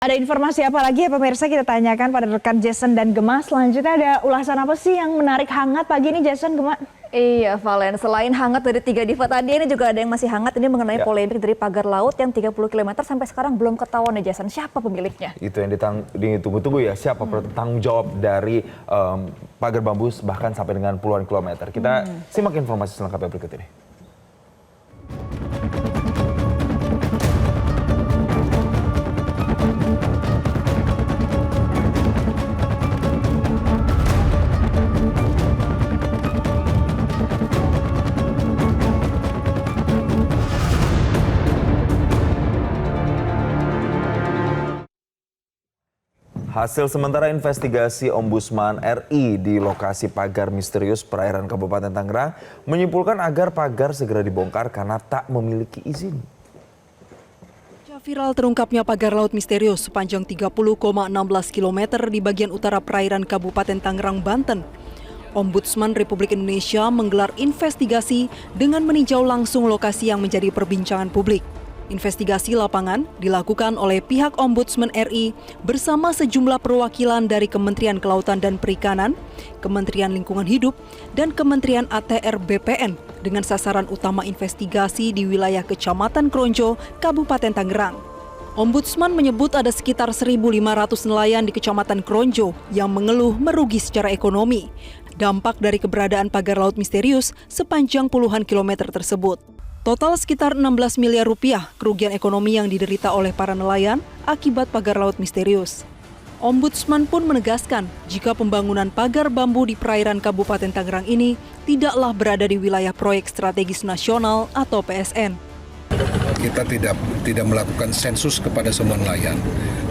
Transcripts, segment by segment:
Ada informasi apa lagi ya pemirsa, kita tanyakan pada rekan Jason dan Gemma. Selanjutnya ada ulasan apa sih yang menarik hangat pagi ini Jason, Gemma? Iya Valen, selain hangat dari tiga diva tadi, ini juga ada yang masih hangat. Ini mengenai polemik dari pagar laut yang 30 km sampai sekarang belum ketahuan ya Jason, siapa pemiliknya? Itu yang ditunggu-tunggu ya, siapa bertanggung jawab dari pagar bambu bahkan sampai dengan puluhan kilometer. Kita simak informasi selengkapnya berikut ini. Hasil sementara investigasi Ombudsman RI di lokasi pagar misterius perairan Kabupaten Tangerang menyimpulkan agar pagar segera dibongkar karena tak memiliki izin. Viral terungkapnya pagar laut misterius sepanjang 30,16 km di bagian utara perairan Kabupaten Tangerang, Banten. Ombudsman Republik Indonesia menggelar investigasi dengan meninjau langsung lokasi yang menjadi perbincangan publik. Investigasi lapangan dilakukan oleh pihak Ombudsman RI bersama sejumlah perwakilan dari Kementerian Kelautan dan Perikanan, Kementerian Lingkungan Hidup, dan Kementerian ATR BPN dengan sasaran utama investigasi di wilayah Kecamatan Kronjo, Kabupaten Tangerang. Ombudsman menyebut ada sekitar 1.500 nelayan di Kecamatan Kronjo yang mengeluh merugi secara ekonomi, dampak dari keberadaan pagar laut misterius sepanjang puluhan kilometer tersebut. Total sekitar 16 miliar rupiah kerugian ekonomi yang diderita oleh para nelayan akibat pagar laut misterius. Ombudsman pun menegaskan jika pembangunan pagar bambu di perairan Kabupaten Tangerang ini tidaklah berada di wilayah proyek strategis nasional atau PSN. Kita tidak melakukan sensus kepada semua nelayan.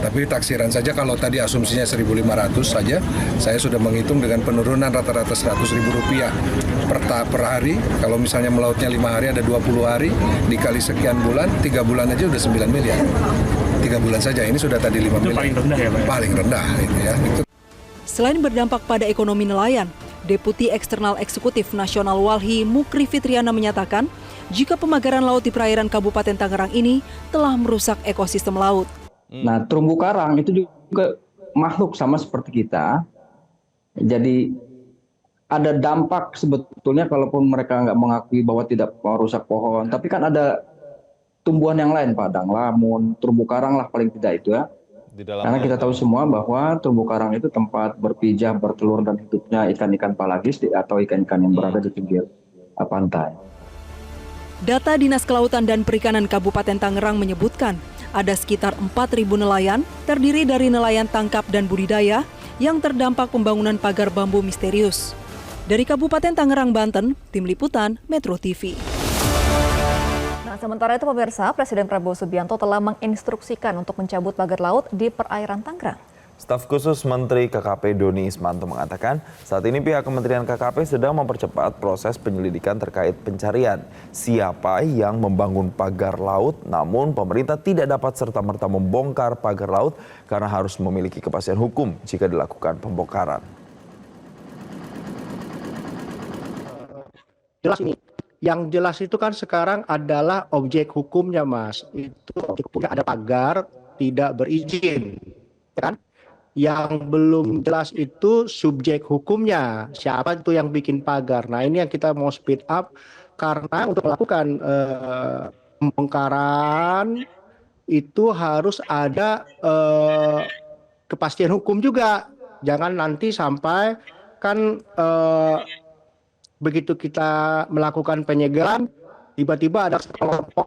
Tapi taksiran saja kalau tadi asumsinya 1.500 saja, saya sudah menghitung dengan penurunan rata-rata Rp100.000 per hari. Kalau misalnya melautnya 5 hari ada 20 hari, dikali sekian bulan, 3 bulan aja udah 9 miliar. 3 bulan saja, ini sudah tadi 5 miliar. Paling rendah ya Pak? Paling rendah. Itu. Selain berdampak pada ekonomi nelayan, Deputi Eksternal Eksekutif Nasional Walhi Mukri Fitriana menyatakan jika pemagaran laut di perairan Kabupaten Tangerang ini telah merusak ekosistem laut. Nah, terumbu karang itu juga makhluk sama seperti kita. Jadi ada dampak sebetulnya kalaupun mereka nggak mengakui bahwa tidak merusak pohon. Tapi kan ada tumbuhan yang lain, padang lamun, terumbu karang lah paling tidak itu ya. Karena kita tahu semua bahwa terumbu karang itu tempat berpijah, bertelur dan hidupnya ikan-ikan palagis atau ikan-ikan yang berada di pinggir pantai. Data Dinas Kelautan dan Perikanan Kabupaten Tangerang menyebutkan ada sekitar 4.000 nelayan terdiri dari nelayan tangkap dan budidaya yang terdampak pembangunan pagar bambu misterius. Dari Kabupaten Tangerang, Banten, Tim Liputan Metro TV. Nah, sementara itu pemirsa, Presiden Prabowo Subianto telah menginstruksikan untuk mencabut pagar laut di perairan Tangerang. Staf khusus Menteri KKP Doni Ismanto mengatakan saat ini pihak Kementerian KKP sedang mempercepat proses penyelidikan terkait pencarian siapa yang membangun pagar laut, namun pemerintah tidak dapat serta-merta membongkar pagar laut karena harus memiliki kepastian hukum jika dilakukan pembongkaran. Jelas ini. Yang jelas itu kan sekarang adalah objek hukumnya, Mas. Itu objek hukumnya ada pagar tidak berizin, kan? Yang belum jelas itu subjek hukumnya, siapa itu yang bikin pagar. Nah, ini yang kita mau speed up karena untuk melakukan pembongkaran itu harus ada kepastian hukum juga. Jangan nanti sampai kan begitu kita melakukan penyegelan, tiba-tiba ada kelompok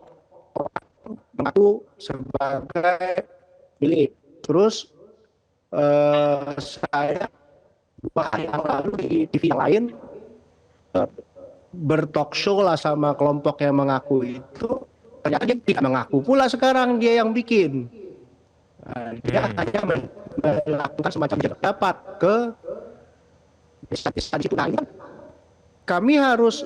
mengaku sebagai milik. Terus saya 2 hari yang lalu di TV yang lain bertalk show lah sama kelompok yang mengaku itu, ternyata dia tidak mengaku pula sekarang dia yang bikin. Dia hanya melakukan semacam dapat ke desa-desa di situ. Kami harus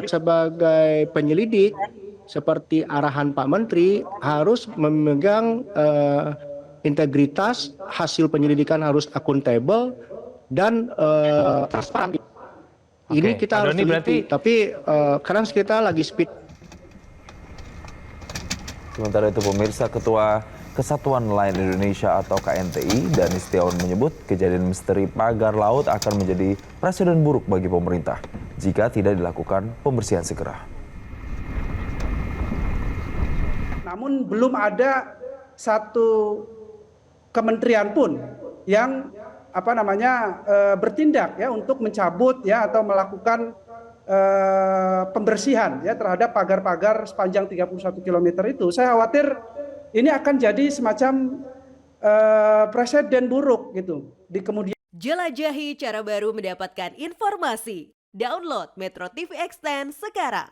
sebagai penyelidik seperti arahan Pak Menteri harus memegang integritas, hasil penyelidikan harus akuntabel dan transparan. Ini kita harus teliti, tapi sekarang kita lagi speed. Sementara itu pemirsa, Ketua Kesatuan Nelayan Indonesia atau KNTI, Dani Setiawan menyebut kejadian misteri pagar laut akan menjadi presiden buruk bagi pemerintah jika tidak dilakukan pembersihan segera. Namun belum ada satu kementerian pun yang bertindak ya untuk mencabut ya atau melakukan pembersihan ya terhadap pagar-pagar sepanjang 31 km itu. Saya khawatir ini akan jadi semacam presiden buruk gitu di kemudian. Jelajahi cara baru mendapatkan informasi. Download Metro TV Extend sekarang.